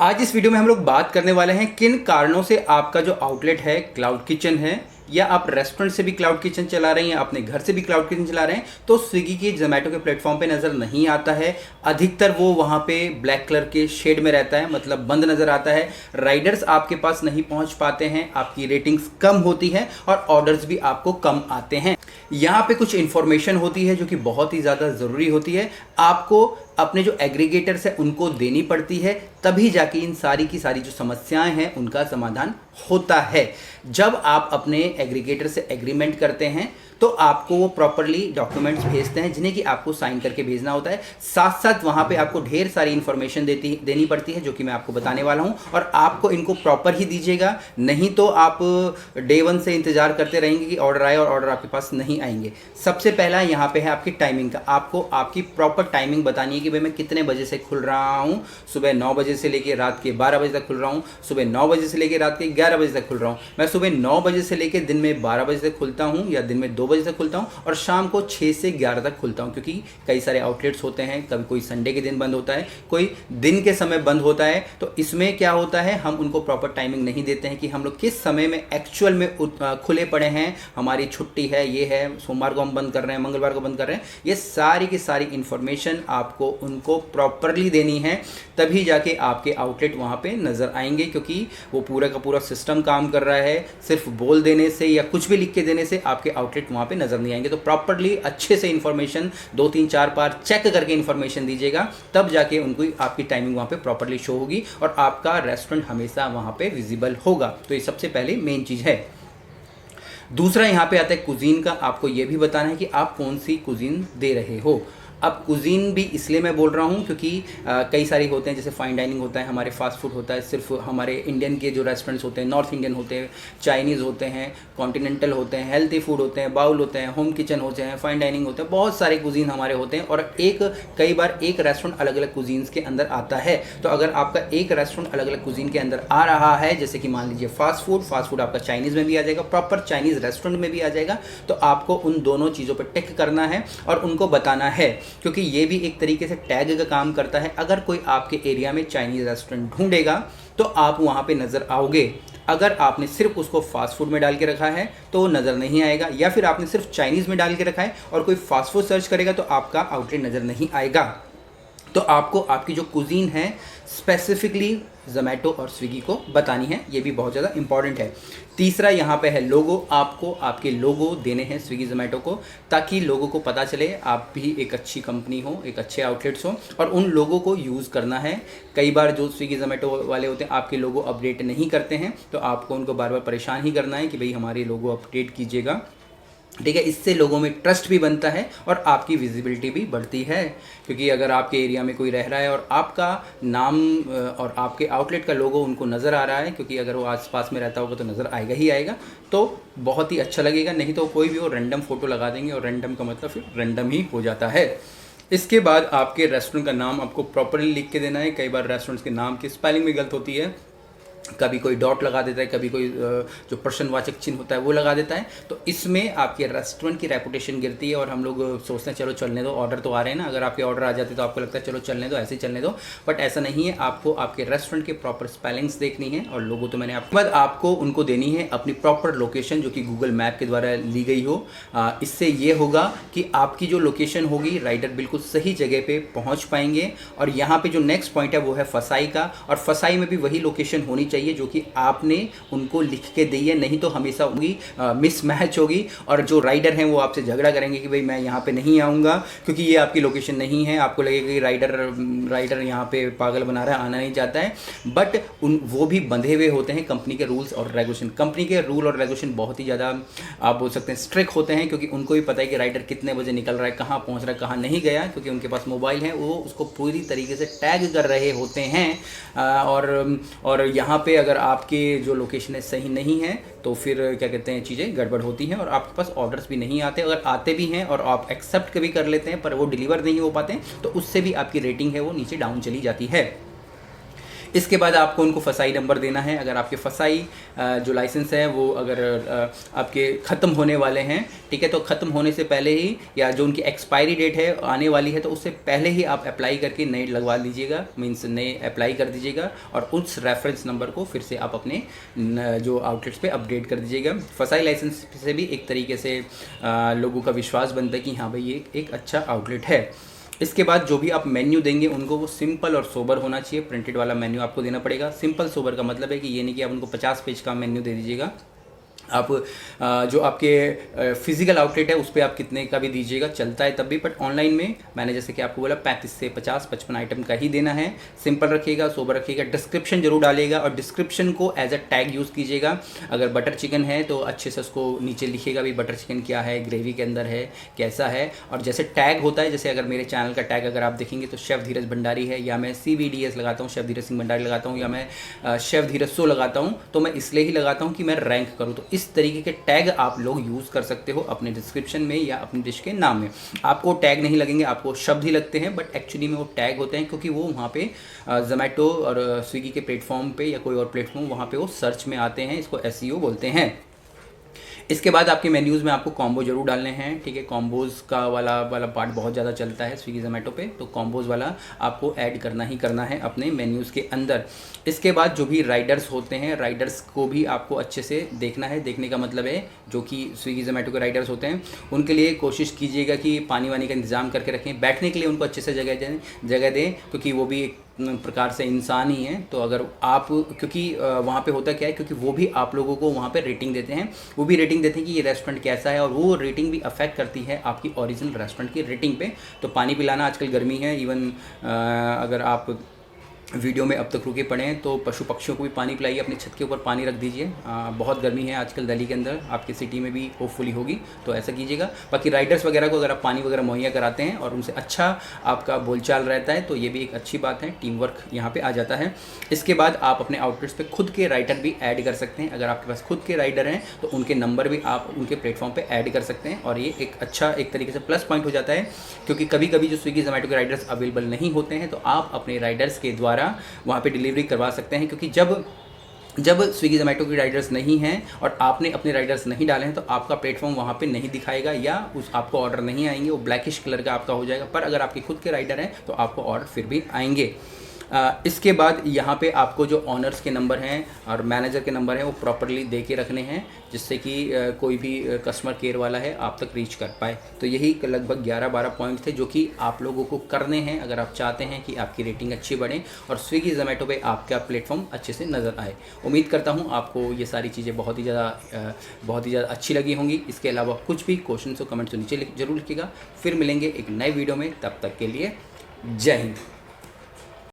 आज इस वीडियो में हम लोग बात करने वाले हैं किन कारणों से आपका जो आउटलेट है क्लाउड किचन है या आप रेस्टोरेंट से भी क्लाउड किचन चला रहे हैं या अपने घर से भी क्लाउड किचन चला रहे हैं तो स्विगी के जोमेटो के प्लेटफॉर्म पे नज़र नहीं आता है। अधिकतर वो वहाँ पे ब्लैक कलर के शेड में रहता है, मतलब बंद नज़र आता है। राइडर्स आपके पास नहीं पहुँच पाते हैं, आपकी रेटिंग्स कम होती हैं और ऑर्डर्स भी आपको कम आते हैं। यहाँ पे कुछ इन्फॉर्मेशन होती है जो कि बहुत ही ज़्यादा ज़रूरी होती है, आपको अपने जो एग्रीगेटर्स है उनको देनी पड़ती है, तभी जाके इन सारी की सारी जो समस्याएं हैं उनका समाधान होता है। जब आप अपने एग्रीगेटर से एग्रीमेंट करते हैं तो आपको वो प्रॉपरली डॉक्यूमेंट्स भेजते हैं जिन्हें कि आपको साइन करके भेजना होता है। साथ साथ वहाँ पे आपको ढेर सारी इन्फॉर्मेशन देनी पड़ती है जो कि मैं आपको बताने वाला हूँ, और आपको इनको प्रॉपर ही दीजिएगा, नहीं तो आप डे वन से इंतजार करते रहेंगे कि ऑर्डर आए और ऑर्डर आपके पास नहीं आएंगे। सबसे पहला यहाँ पे है आपकी टाइमिंग का। आपको आपकी प्रॉपर टाइमिंग बतानी है कि भाई मैं कितने बजे से खुल रहा हूँ। सुबह 9 बजे से लेकर रात के 12 बजे तक खुल रहा हूँ, सुबह 9 बजे से लेकर रात के 11 बजे तक खुल रहा हूँ, मैं सुबह 9 बजे से लेकर दिन में 12 बजे तक खुलता हूँ या दिन में 2 बजे तक खुलता हूँ और शाम को 6 से 11 तक खुलता हूँ। क्योंकि कई सारे आउटलेट्स होते हैं, कभी कोई संडे के दिन बंद होता है, कोई दिन के समय बंद होता है। तो इसमें क्या होता है, हम उनको प्रॉपर टाइमिंग नहीं देते हैं कि हम लोग किस समय में एक्चुअल में खुले पड़े हैं, हमारी छुट्टी है, ये है, सोमवार को हम बंद कर रहे हैं, मंगलवार को बंद कर रहे हैं। ये सारी की सारी इंफॉर्मेशन आपको उनको प्रॉपरली देनी है, तभी जाके आपके आउटलेट वहाँ पे नज़र आएंगे। क्योंकि वो पूरा का पूरा सिस्टम काम कर रहा है, सिर्फ बोल देने से या कुछ भी लिख के देने से आपके आउटलेट वहाँ पे नज़र नहीं आएंगे। तो प्रॉपरली अच्छे से इन्फॉर्मेशन 2-3-4 बार चेक करके इन्फॉर्मेशन दीजिएगा, तब जाके उनको आपकी टाइमिंग वहाँ पे प्रॉपरली शो होगी और आपका रेस्टोरेंट हमेशा वहाँ पे विजिबल होगा। तो ये सबसे पहले मेन चीज़ है। दूसरा यहाँ पे आता है कुजीन का। आपको ये भी बताना है कि आप कौन सी कुजीन दे रहे हो। अब कुजीन भी इसलिए मैं बोल रहा हूँ क्योंकि कई सारे होते हैं, जैसे फाइन डाइनिंग होता है, हमारे फास्ट फूड होता है, सिर्फ हमारे इंडियन के जो रेस्टोरेंट्स होते हैं, नॉर्थ इंडियन होते हैं, चाइनीज़ होते हैं, कॉन्टिनेंटल होते हैं, हेल्थी फूड होते हैं, बाउल होते हैं, होम किचन होते हैं, फाइन डाइनिंग होते हैं, बहुत सारे कुजीन हमारे होते हैं। और कई बार एक रेस्टोरेंट अलग अलग कुजीन्स के अंदर आता है। तो अगर आपका एक रेस्टोरेंट अलग अलग कुजीन के अंदर आ रहा है, जैसे कि मान लीजिए फास्ट फूड आपका चाइनीज़ में भी आ जाएगा, प्रॉपर चाइनीज़ रेस्टोरेंट में भी आ जाएगा, तो आपको उन दोनों चीज़ों पर टिक करना है और उनको बताना है, क्योंकि ये भी एक तरीके से टैग का काम करता है। अगर कोई आपके एरिया में चाइनीज़ रेस्टोरेंट ढूंढेगा तो आप वहाँ पे नज़र आओगे। अगर आपने सिर्फ उसको फास्ट फूड में डाल के रखा है तो वो नज़र नहीं आएगा, या फिर आपने सिर्फ चाइनीज़ में डाल के रखा है और कोई फास्ट फूड सर्च करेगा तो आपका आउटलेट नज़र नहीं आएगा। तो आपको आपकी जो कुजीन है स्पेसिफिकली जोमेटो और स्विगी को बतानी है, ये भी बहुत ज़्यादा इंपॉर्टेंट है। तीसरा यहाँ पे है लोगो। आपको आपके लोगो देने हैं स्विगी जोमेटो को, ताकि लोगों को पता चले आप भी एक अच्छी कंपनी हो, एक अच्छे आउटलेट्स हो, और उन लोगों को यूज़ करना है। कई बार जो स्विगी जोमेटो वाले होते हैं आपके लोगो अपडेट नहीं करते हैं, तो आपको उनको बार बार परेशान ही करना है कि भाई हमारे लोगो अपडेट कीजिएगा, ठीक है। इससे लोगों में ट्रस्ट भी बनता है और आपकी विजिबिलिटी भी बढ़ती है। क्योंकि अगर आपके एरिया में कोई रह रहा है और आपका नाम और आपके आउटलेट का लोगो उनको नज़र आ रहा है, क्योंकि अगर वो आसपास में रहता होगा तो नज़र आएगा ही आएगा, तो बहुत ही अच्छा लगेगा। नहीं तो कोई भी वो रैंडम फ़ोटो लगा देंगे और रैंडम का मतलब फिर रैंडम ही हो जाता है। इसके बाद आपके रेस्टोरेंट का नाम आपको प्रॉपरली लिख के देना है। कई बार रेस्टोरेंट्स के नाम की स्पेलिंग भी गलत होती है, कभी कोई डॉट लगा देता है, कभी कोई जो प्रश्नवाचक चिन्ह होता है वो लगा देता है। तो इसमें आपके रेस्टोरेंट की रेपुटेशन गिरती है और हम लोग सोचते हैं चलो चलने दो, ऑर्डर तो आ रहे हैं ना। अगर आपके ऑर्डर आ जाते तो आपको लगता है चलो चलने दो, ऐसे ही चलने दो, बट ऐसा नहीं है। आपको आपके रेस्टोरेंट के प्रॉपर स्पेलिंग्स देखनी है और लोगों तो मैंने आपके बाद आपको उनको देनी है अपनी प्रॉपर लोकेशन, जो कि गूगल मैप के द्वारा ली गई हो। इससे ये होगा कि आपकी जो लोकेशन होगी राइडर बिल्कुल सही जगह पर पहुँच पाएंगे। और यहाँ पर जो नेक्स्ट पॉइंट है वो है फसाई का, और फसाई में भी वही लोकेशन होनी चाहिए जो कि आपने उनको लिख के दी है, नहीं तो हमेशा उनकी मिसमैच होगी और जो राइडर हैं वो आपसे झगड़ा करेंगे कि भाई मैं यहाँ पे नहीं आऊँगा क्योंकि ये आपकी लोकेशन नहीं है। आपको लगेगा कि राइडर यहाँ पे पागल बना रहा है, आना नहीं चाहता है, बट वो भी बंधे हुए होते हैं कंपनी के रूल्स और रेगुलेशन। कंपनी के रूल और रेगुलेशन बहुत ही ज़्यादा आप बोल सकते हैं स्ट्रिक्ट होते हैं, क्योंकि उनको भी पता है कि राइडर कितने बजे निकल रहा है, कहाँ पहुँच रहा है, कहाँ नहीं गया, क्योंकि उनके पास मोबाइल है, वो उसको पूरी तरीके से टैग कर रहे होते हैं। और यहाँ पे अगर आपके जो लोकेशन है सही नहीं है तो फिर क्या कहते हैं, चीज़ें गड़बड़ होती हैं और आपके पास ऑर्डर्स भी नहीं आते। अगर आते भी हैं और आप एक्सेप्ट कभी कर लेते हैं पर वो डिलीवर नहीं हो पाते हैं, तो उससे भी आपकी रेटिंग है वो नीचे डाउन चली जाती है। इसके बाद आपको उनको फसाई नंबर देना है। अगर आपके फसाई जो लाइसेंस है वो अगर आपके ख़त्म होने वाले हैं, ठीक है, तो ख़त्म होने से पहले ही या जो उनकी एक्सपायरी डेट है आने वाली है तो उससे पहले ही आप अप्लाई करके नए लगवा लीजिएगा, मीन्स नए अप्लाई कर दीजिएगा और उस रेफरेंस नंबर को फिर से आप अपने जो आउटलेट्स पे अपडेट कर दीजिएगा। फसाई लाइसेंस से भी एक तरीके से लोगों का विश्वास बनता है कि हाँ भाई ये एक अच्छा आउटलेट है। इसके बाद जो भी आप मेन्यू देंगे उनको वो सिंपल और सोबर होना चाहिए। प्रिंटेड वाला मेन्यू आपको देना पड़ेगा। सिंपल सोबर का मतलब है कि ये नहीं कि आप उनको 50 पेज का मेन्यू दे दीजिएगा। आप जो आपके फिजिकल आउटलेट है उस पर आप कितने का भी दीजिएगा, चलता है तब भी, बट ऑनलाइन में मैंने जैसे कि आपको बोला 35 से 50-55 आइटम का ही देना है। सिंपल रखिएगा, सोबर रखिएगा, डिस्क्रिप्शन जरूर डालिएगा और डिस्क्रिप्शन को एज अ टैग यूज़ कीजिएगा। अगर बटर चिकन है तो अच्छे से उसको नीचे लिखिएगा भी बटर चिकन क्या है, ग्रेवी के अंदर है, कैसा है। और जैसे टैग होता है, जैसे अगर मेरे चैनल का टैग अगर आप देखेंगे तो शेफ़ धीरज भंडारी है, या मैं CVDS लगाता हूँ, शेफ़ धीरज सिंह भंडारी लगाता हूँ, या मैं शेफ़ धीरज सो लगाता हूँ, तो मैं इसलिए ही लगाता हूँ कि मैं रैंक करूँ। तो इस तरीके के टैग आप लोग यूज़ कर सकते हो अपने डिस्क्रिप्शन में या अपनी डिश के नाम में। आपको टैग नहीं लगेंगे, आपको शब्द ही लगते हैं, बट एक्चुअली में वो टैग होते हैं क्योंकि वो वहाँ पे जोमेटो और स्विगी के प्लेटफॉर्म पे या कोई और प्लेटफॉर्म वहाँ पे वो सर्च में आते हैं। इसको SEO बोलते हैं। इसके बाद आपके मेन्यूज़ में आपको कॉम्बो जरूर डालने हैं, ठीक है। कॉम्बोज़ का वाला पार्ट बहुत ज़्यादा चलता है स्विगी जोमेटो पे, तो कॉम्बोज़ वाला आपको ऐड करना ही करना है अपने मेन्यूज़ के अंदर। इसके बाद जो भी राइडर्स होते हैं, राइडर्स को भी आपको अच्छे से देखना है। देखने का मतलब है जो कि स्विगी जोमेटो के राइडर्स होते हैं उनके लिए कोशिश कीजिएगा कि पानी वानी का इंतज़ाम करके रखें। बैठने के लिए उनको अच्छे से जगह दें क्योंकि वो भी एक प्रकार से इंसान ही हैं। तो अगर आप, क्योंकि वहाँ पे होता क्या है, क्योंकि वो भी आप लोगों को वहाँ पे रेटिंग देते हैं, वो भी रेटिंग देते हैं कि ये रेस्टोरेंट कैसा है, और वो रेटिंग भी अफेक्ट करती है आपकी ओरिजिनल रेस्टोरेंट की रेटिंग पे। तो पानी पिलाना, आजकल गर्मी है, इवन अगर आप वीडियो में अब तक रुके पड़े हैं तो पशु पक्षियों को भी पानी पिलाइए, अपने छत के ऊपर पानी रख दीजिए। बहुत गर्मी है आजकल दिल्ली के अंदर, आपकी सिटी में भी होपफुली होगी, तो ऐसा कीजिएगा। बाकी राइडर्स वगैरह को अगर आप पानी वगैरह मुहैया कराते हैं और उनसे अच्छा आपका बोलचाल रहता है तो ये भी एक अच्छी बात है, टीम वर्क यहाँ पे आ जाता है। इसके बाद आप अपने आउटलेट्स पे खुद के राइडर भी ऐड कर सकते हैं। अगर आपके पास खुद के राइडर हैं तो उनके नंबर भी आप उनके प्लेटफॉर्म पर ऐड कर सकते हैं, और ये एक अच्छा एक तरीके से प्लस पॉइंट हो जाता है। क्योंकि कभी कभी जो स्विगी जोमेटो के राइडर्स अवेलेबल नहीं होते हैं तो आप अपने राइडर्स के द्वारा वहाँ पे डिलीवरी करवा सकते हैं। क्योंकि जब स्विगी जोमेटो की राइडर्स नहीं हैं और आपने अपने राइडर्स नहीं डाले हैं तो आपका प्लेटफॉर्म वहाँ पे नहीं दिखाएगा या आपको ऑर्डर नहीं आएंगे, वो ब्लैकिश कलर का आपका हो जाएगा। पर अगर आपके खुद के राइडर हैं तो आपको ऑर्डर फिर भी आएंगे। इसके बाद यहाँ पे आपको जो ऑनर्स के नंबर हैं और मैनेजर के नंबर हैं वो प्रॉपरली दे के रखने हैं, जिससे कि कोई भी कस्टमर केयर वाला है आप तक रीच कर पाए। तो यही लगभग 11-12 पॉइंट थे जो कि आप लोगों को करने हैं अगर आप चाहते हैं कि आपकी रेटिंग अच्छी बढ़े और स्विगी जोमेटो पे आपका प्लेटफॉर्म अच्छे से नज़र आए। उम्मीद करता हूँ आपको ये सारी चीज़ें बहुत ही ज़्यादा अच्छी लगी होंगी। इसके अलावा कुछ भी क्वेश्चन हो कमेंट्स नीचे जरूर लिखिएगा। फिर मिलेंगे एक नए वीडियो में, तब तक के लिए जय हिंद।